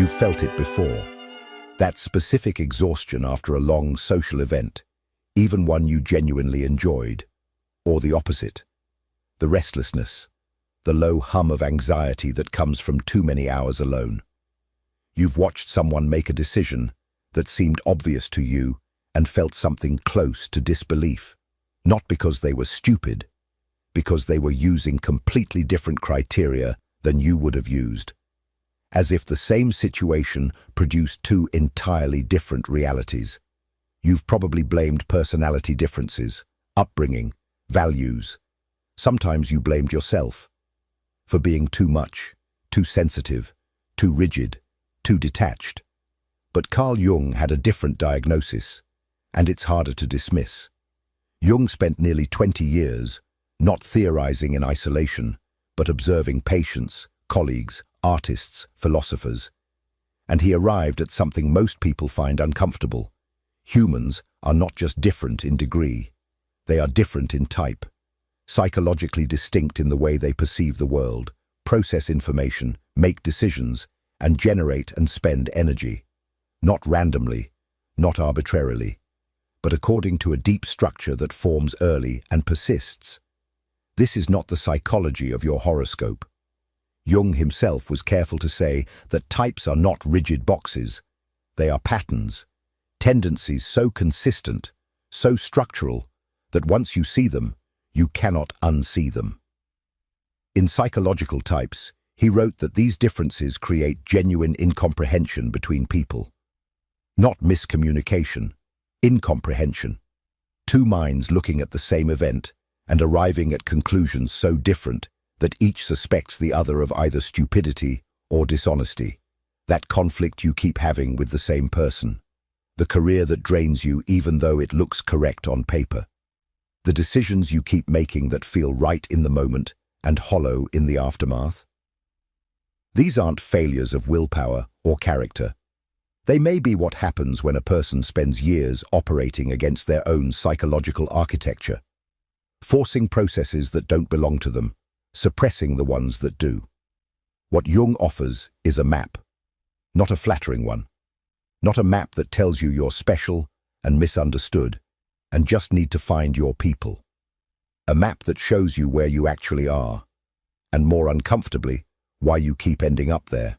You've felt it before. That specific exhaustion after a long social event, even one you genuinely enjoyed. Or the opposite. The restlessness, the low hum of anxiety that comes from too many hours alone. You've watched someone make a decision that seemed obvious to you and felt something close to disbelief. Not because they were stupid, because they were using completely different criteria than you would have used. As if the same situation produced two entirely different realities. You've probably blamed personality differences, upbringing, values. Sometimes you blamed yourself for being too much, too sensitive, too rigid, too detached. But Carl Jung had a different diagnosis, and it's harder to dismiss. Jung spent nearly 20 years not theorizing in isolation, but observing patients, colleagues, artists, philosophers. And he arrived at something most people find uncomfortable. Humans are not just different in degree. They are different in type, psychologically distinct in the way they perceive the world, process information, make decisions, and generate and spend energy. Not randomly, not arbitrarily, but according to a deep structure that forms early and persists. This is not the psychology of your horoscope. Jung himself was careful to say that types are not rigid boxes. They are patterns, tendencies so consistent, so structural, that once you see them, you cannot unsee them. In Psychological Types, he wrote that these differences create genuine incomprehension between people. Not miscommunication, incomprehension. Two minds looking at the same event and arriving at conclusions so different that each suspects the other of either stupidity or dishonesty. That conflict you keep having with the same person. The career that drains you even though it looks correct on paper. The decisions you keep making that feel right in the moment and hollow in the aftermath. These aren't failures of willpower or character. They may be what happens when a person spends years operating against their own psychological architecture, forcing processes that don't belong to them, suppressing the ones that do. What Jung offers is a map, not a flattering one, not a map that tells you you're special and misunderstood and just need to find your people. A map that shows you where you actually are, and more uncomfortably, why you keep ending up there.